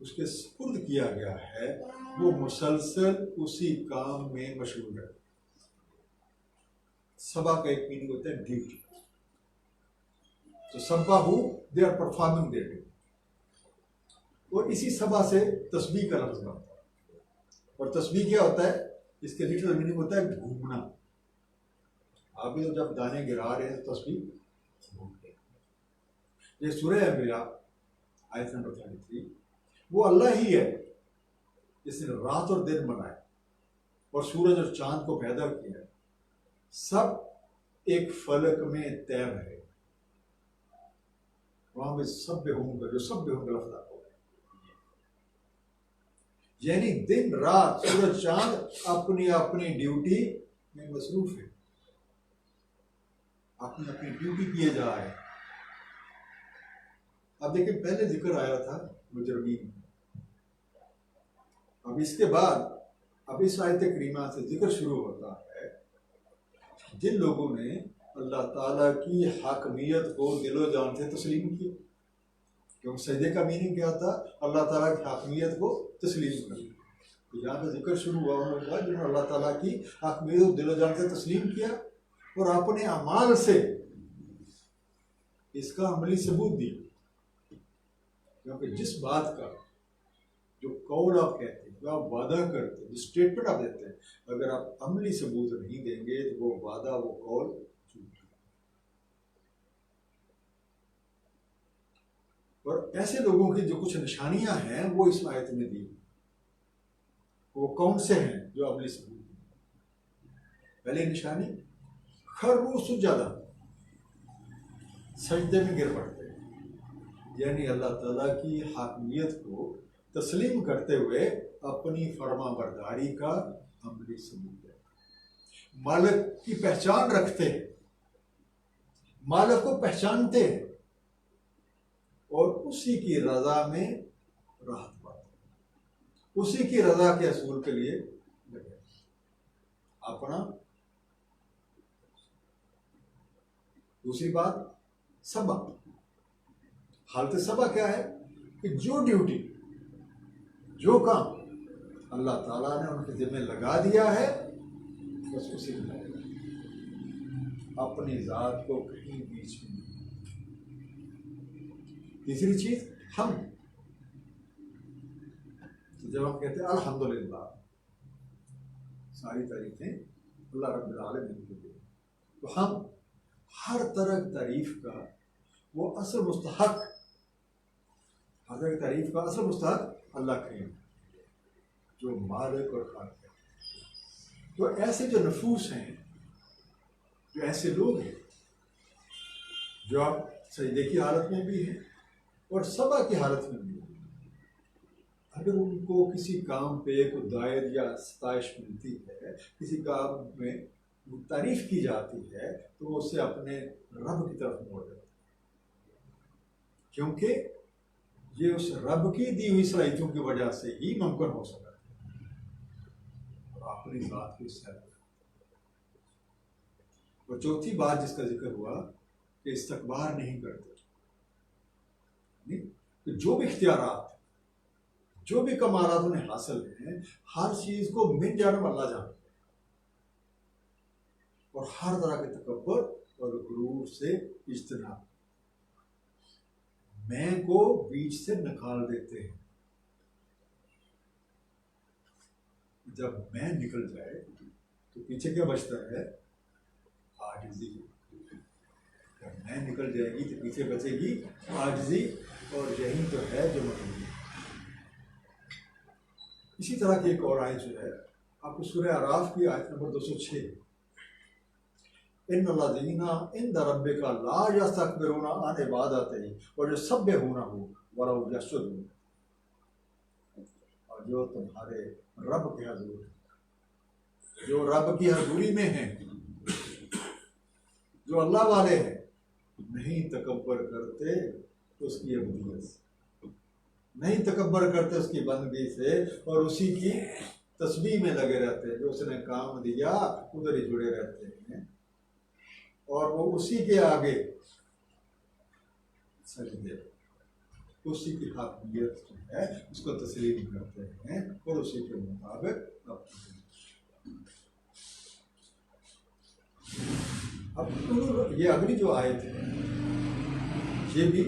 Speaker 1: उसके सुपुर्द किया गया है वो मुसलसल उसी काम में मशगूल है। सबा का एक मीनिंग होता है ड्यूटी। तो सब्बा हु, they are performing their duty. और इसी सबा से तस्बीह का लफ्ज बनता है। और तस्बीह क्या होता है? इसके लिटरल मीनिंग होता है घूमना। आप भी तो जब दाने गिरा रहे हैं तो तस्बीह घूमते हैं। ये सूरह अंबिया आयत नंबर 33, वो अल्लाह ही है जिसने रात और दिन बनाए और सूरज और चांद को पैदा किया, सब एक फलक में तय रहे। वहां पे सब्य होंगे, जो सब्य होंगे लफ्ज आता है, यानी दिन रात सूरज चांद अपनी अपनी ड्यूटी में मसरूफ है, अपनी अपनी ड्यूटी किए जा रहे हैं। अब देखिए पहले जिक्र आया था मुजरमीन, अब इसके बाद अब इस आयत करीमा से जिक्र शुरू होता है जिन लोगों ने अल्लाह ताला की हाकमियत को दिलो जान से तस्लीम किया। क्योंकि सजदे का मीनिंग क्या था? अल्लाह ताला की हाकमियत को तस्लीम करना। तो यहाँ पे जिक्र शुरू हुआ उन्होंने जिन्होंने अल्लाह ताला की हाकमियत को दिलो जान से तस्लीम किया और अपने अमाल से इसका अमली सबूत दिया। क्योंकि जिस बात का जो कौल आप कहते हैं, जो आप वादा करते हैं, जो स्टेटमेंट आप देते हैं, अगर आप अमली सबूत नहीं देंगे तो वो वादा, वो कौल झूठ है। और ऐसे लोगों की जो कुछ निशानियां हैं वो इस आयत में दी। वो कौन से हैं जो अमली सबूत दें? पहली निशानी, खर्रू सुजादा, सजदे में गिर पड़ते हैं, यानी अल्लाह ताला की हाकमियत को तस्लीम करते हुए अपनी फरमा बरदारी का अमली सबूत है। मालिक की पहचान रखते हैं, मालिक को पहचानते हैं और उसी की रजा में राहत पाते हैं, उसी की रजा के असूल के लिए लगे। अपना दूसरी बात सबा, हालत सबा क्या है कि जो ड्यूटी, जो काम अल्लाह ताला ने उनके जिम्मे लगा दिया है बस उसी में लगे, अपनी जात को कहीं बीच में नहीं। तीसरी चीज हम, तो जब हम कहते हैं अल्हम्दुलिल्लाह, सारी तारीफें अल्लाह रब्बुल आलमीन के लिए, तो हम हर तरह की तारीफ का वो असल मुस्तहक, हर तरह की तारीफ का असल मुस्तहक अल्लाह करीम जो मालिक और खालिक है। तो ऐसे जो नफूस हैं, जो ऐसे लोग हैं जो आप सजदे की हालत में भी हैं और सबा की हालत में भी हैं, अगर उनको किसी काम पे कोई दायर या सताइश मिलती है, किसी काम में तारीफ की जाती है, तो वो उससे अपने रब की तरफ मोड़ देते हैं, क्योंकि ये उस रब की दी हुई सलाहियतों की वजह से ही मुमकिन हो सका और अपनी बात को इससे। और चौथी बात जिसका जिक्र हुआ कि इस्तकबार नहीं करते, कि जो भी इख्तियारात, जो भी कमालात उन्हें हासिल हैं, हर चीज को मिन जानब अल्लाह जानते हैं और हर तरह के तकब्बुर और गुरूर से इज्तनाब, मैं को बीच से निकाल देते हैं। जब मैं निकल जाए तो पीछे क्या बचता है? आजिज़ी। जब मैं निकल जाएगी तो पीछे बचेगी आजिज़ी, और यही तो है जो मजबूरी। इसी तरह की एक और आयत जो है आपको सूरह अराफ की आयत नंबर 206, इन्नल्लाज़ीना इंद रब्बिका ला यस्तकबिरूना अन इबादतिही व युसब्बिहूनहु व लहू यसजुदून, और जो तुम्हारे रब के हजूर, जो रब की हजूरी में हैं, जो अल्लाह वाले हैं नहीं तकब्बर करते उसकी अबदियत से, नहीं तकब्बर करते उसकी बंदगी से, और उसी की तस्बीह में लगे रहते हैं। जो उसने काम दिया उधर ही जुड़े रहते हैं, और वो उसी के आगे सजदे, उसी की हाकियत जो है उसको तस्लीम करते हैं और उसी के मुताबिक अब ये अगली जो आयत है ये भी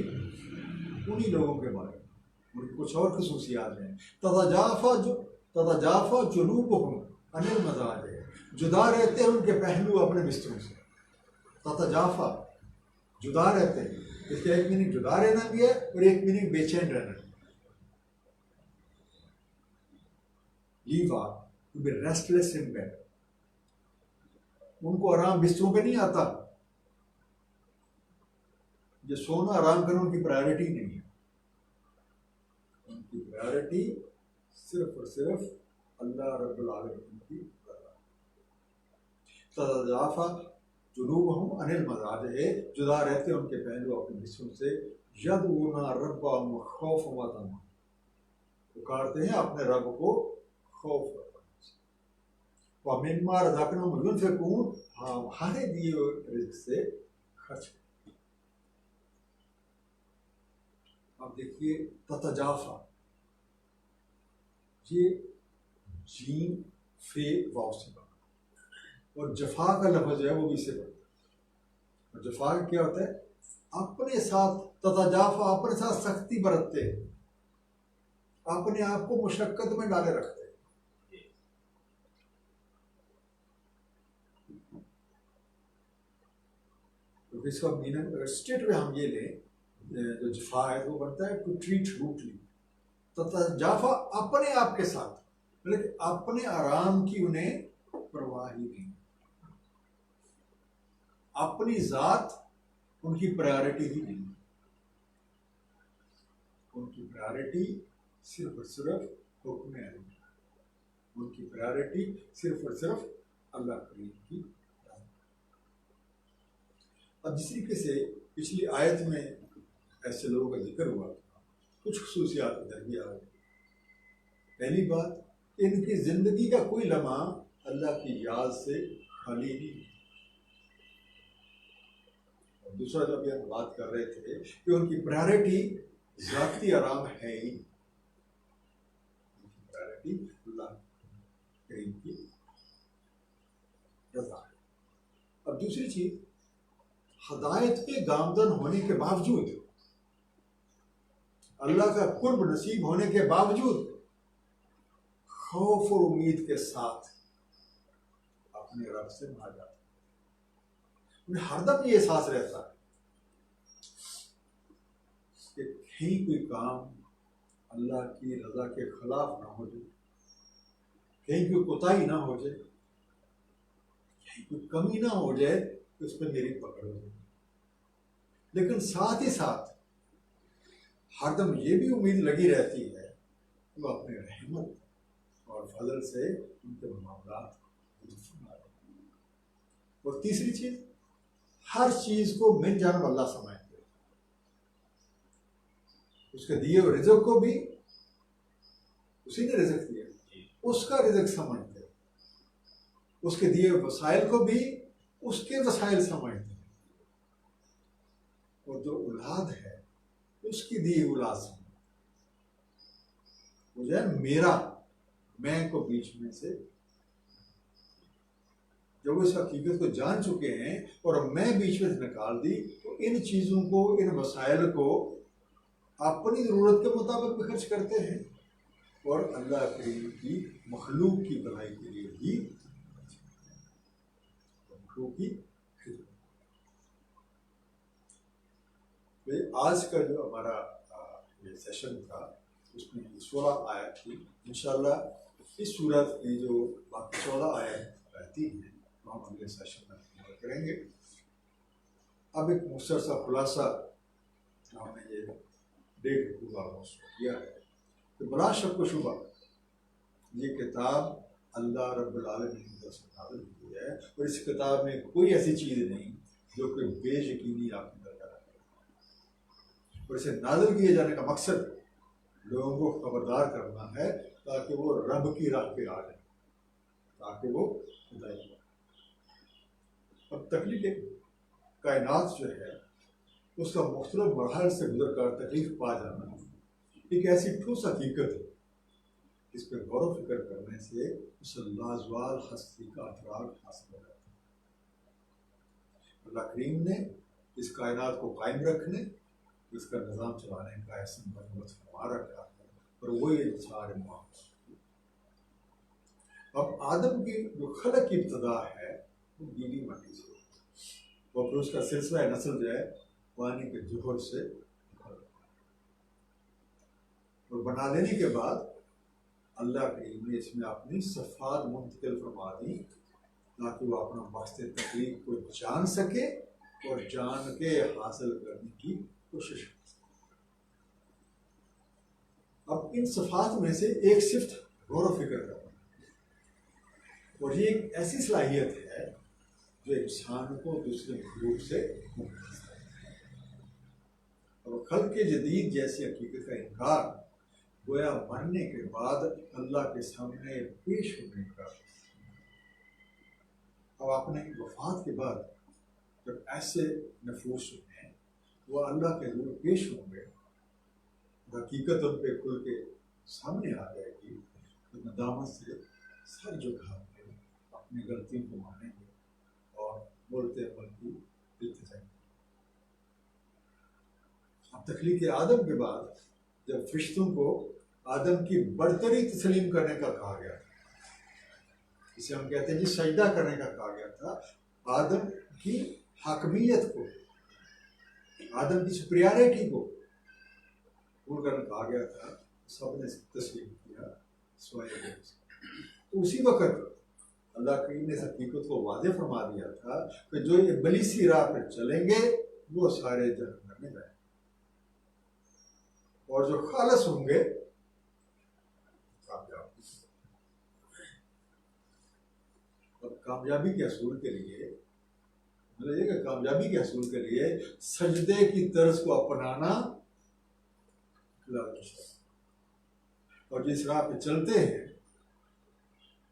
Speaker 1: उन्हीं लोगों के बारे में, उनकी कुछ और खसूसियात हैं। तदाजाफा जुनूबुहुम अनिल मज़ाजिह, जुदा रहते हैं उनके पहलू अपने बिस्तरों से। तदाजाफा, जुदा रहते हैं, इसका एक मीनिंग जुदा रहना भी है और एक मीनिंग बेचैन रहना भी है। Leave are to be restless in bed, उनको आराम बिस्तरों पे नहीं आता। जो सोना आराम करना उनकी प्रायोरिटी नहीं है, उनकी प्रायोरिटी सिर्फ और सिर्फ अल्लाह रब्बुल आलमीन की तदाजाफा जुनूबुहुम अनिल मज़ाजिह, जुदा रहते उनके पहलू अपने बिस्तरों से। यदऊना रब्बहुम खौफन व तमअ, पुकारते हैं अपने रब को खौफ व मिम्मा रज़क़नाहुम युनफ़िक़ून, हमारे दिए हुए रिज़्क़ से खर्च। अब देखिए ततजाफा, ये जीम फे वाव से बना, और जफा का लफ्ज़ है वो भी से बना। और जफा क्या होता है? अपने साथ, ततजाफा अपने साथ सख्ती बरतते, अपने आप को मुशक्कत में डाले रखते। तो इसका मीनिंग स्टेट में हम ये लें, जो जफा है वो बनता है टू ट्रीट रूटली। ततजाफा अपने आप के साथ, लेकिन अपने आराम की उन्हें परवाह ही नहीं, अपनी जात उनकी प्रायोरिटी ही नहीं, उनकी प्रायोरिटी सिर्फ और सिर्फ हुक्म अल्लाह, उनकी प्रायोरिटी सिर्फ और सिर्फ अल्लाह करीम की। अब जिस तरीके से पिछली आयत में ऐसे लोगों का जिक्र हुआ, कुछ खसूसियात इधर भी आ गई। पहली बात, इनकी जिंदगी का कोई लम्हा अल्लाह की याद से खाली नहीं। और दूसरा जब हम बात कर रहे थे कि उनकी प्रायोरिटी जाती आराम है ही, उनकी प्रायोरिटी अल्लाह करीम की रज़ा है। अब दूसरी चीज, हदायत पे गामदन होने के बावजूद, अल्लाह का कुर्ब नसीब होने के बावजूद, खौफ और उम्मीद के साथ अपने रब से ना जाते। उन्हें हरदम ये एहसास रहता है कि कहीं कोई काम अल्लाह की रजा के खिलाफ ना हो जाए, कहीं कोई कोताही ना हो जाए, कहीं कोई कमी ना हो जाए, तो उस पर मेरी पकड़ हो जाए। लेकिन साथ ही साथ हरदम ये भी उम्मीद लगी रहती है कि वो अपने रहमत और फजल से उनके मामलात। और तीसरी चीज, हर चीज को मिल जाना अल्लाह समझते, उसके दिए हुए रिज़्क़ को भी उसी ने रिज़्क़ दिया, उसका रिज़्क़ समझते, उसके दिए हुए वसाइल को भी उसके वसाइल समझते, और जो औलाद है उसकी दी औलाद समझते। वो जो है मेरा, मैं को बीच में से, जब इस हकीकत को जान चुके हैं और मैं बीच में से निकाल दी, तो इन चीज़ों को, इन वसाइल को अपनी ज़रूरत के मुताबिक भी खर्च करते हैं और अल्लाह करीम की मखलूक की भलाई के लिए भी, मखलूक की। तो आज का जो हमारा ये सेशन था उसमें 16 आयत थी। इंशाल्लाह इस सूरत की जो बाकी 14 आयत रहती हैं तो हम अगले सेशन में पूरा करेंगे। अब एक मुख्तसर सा खुलासा हमने ये 1.5 ऑलमोस्ट किया है कि बला शक व शुबा ये किताब अल्लाह रब्बुल आलमीन की तरफ से नाज़िल हुई है, और इस किताब में कोई ऐसी चीज़ नहीं जो कि बेयकीनी आपकी दरगाह है। और इसे नाज़िल किए जाने का मकसद लोगों को खबरदार करना है ताकि वो रब की राह पे आ जाए, ताकि वो हिदायत पाए। अब तकलीफ कायनात जो है उसका मुख्तलिफ मरहल से गुजर कर तकलीफ पा जाना एक ऐसी ठोस हकीकत है इस पर गौर व फिक्र करने से उस लाजवाल हस्ती का अदराक हासिल हो जाता है। अल्लाह करीम ने इस कायनात को कायम रखने, इसका निज़ाम चलाने का ऐसा बंदोबस्त फरमा रखा है और वो ये सारे मामले। अब आदम की जो खलक की इब्तदा है वो गीली मट्टी से, और फिर उसका सिलसिला नस्ल जो है पानी के जोहर से, और बना लेने के बाद अल्लाह करीम ने इसमें अपनी सफ़ात मुंतकिल फरमा दी ताकि वो अपना मकसद तकलीफ को जान सके और जान के हासिल करने की कोशिश कर सके। अब इन सफ़ात में से एक सिफ्त गौर व फिक्र करना, और ये एक ऐसी सलाहियत है जो इंसान को दूसरे मखलूक से मुख्तलिफ है। और खल्क़ जदीद जैसी हकीकत का इनकार गोया मरने के बाद अल्लाह के सामने पेश होने का। अब अपने वफात के बाद जब ऐसे नफूस हैं वो अल्लाह के रूबरू पेश होंगे, हकीकत उन पे खुल के सामने आ जाएगी, तो नदामत से सर झुकाएंगे, अपनी गलतियों को मानेंगे और बोलते अमल की इल्तिजा। अब तख्लीक आदम के बाद जब फरिश्तों को आदम की बरतरी तस्लीम करने का कहा गया था, इसे हम कहते हैं जी सजदा करने का कहा गया था, आदम की हकमियत को, आदम की सुप्रियरिटी को पूर्ण करने कहा गया था, सबने तस्लीम किया स्वाय। तो उसी वक्त अल्लाह करीम ने इस हकीकत को वाज़ेह फरमा दिया था कि जो ये बलीसी राह पर चलेंगे वो सारे जहन्नम में जाएंगे, और जो खालस होंगे कामयाब। अब कामयाबी के असूल के लिए मतलब कामयाबी के असूल के लिए सजदे की तर्ज को अपनाना लाज़िम, और जिस राह पे चलते हैं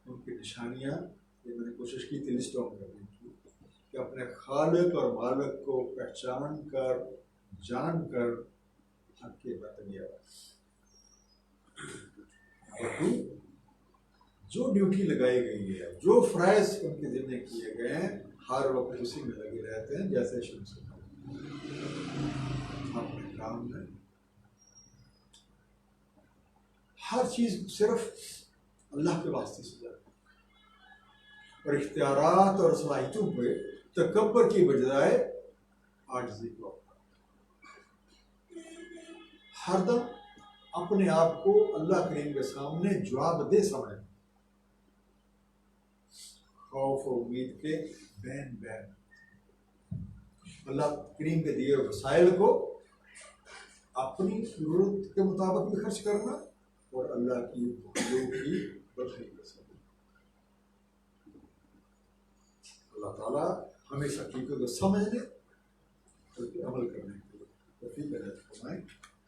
Speaker 1: उनकी निशानियां, ये मैंने कोशिश की थी लिस्ट आउट करने की, कि अपने खालिक और मालिक को पहचान कर जान कर हक के बतलिया, जो ड्यूटी लगाई गई है, जो फ़राइज़ उनके ज़िम्मे किए गए हैं, हर वक्त उसी में लगे रहते हैं। जैसे शम्स अपने काम में हर चीज़ सिर्फ अल्लाह के वास्ते से जाती है, और इख्तियारात और सलाहियतों पे तकब्बर की बजाय आजिज़ी को हरदम अपने आप को अल्लाह करीम के सामने जवाबदेह समझना, खौफ और उम्मीद के बैन बैन अल्लाह करीम के दिए वसाइल को अपनी जरूरत के मुताबिक भी खर्च करना और अल्लाह की मखलूक की बरकत कर सकना। अल्लाह ताला हमें इस हकीकत को समझने और अमल करने के लिए तौफीक अता फरमाए।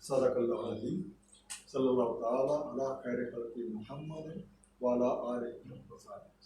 Speaker 1: सदक़ल्लाहु अज़ीम। सल्लल्लाहु तआला अला खैरि खल्क़ि मुहम्मद व अला आलिहि व सल्लम।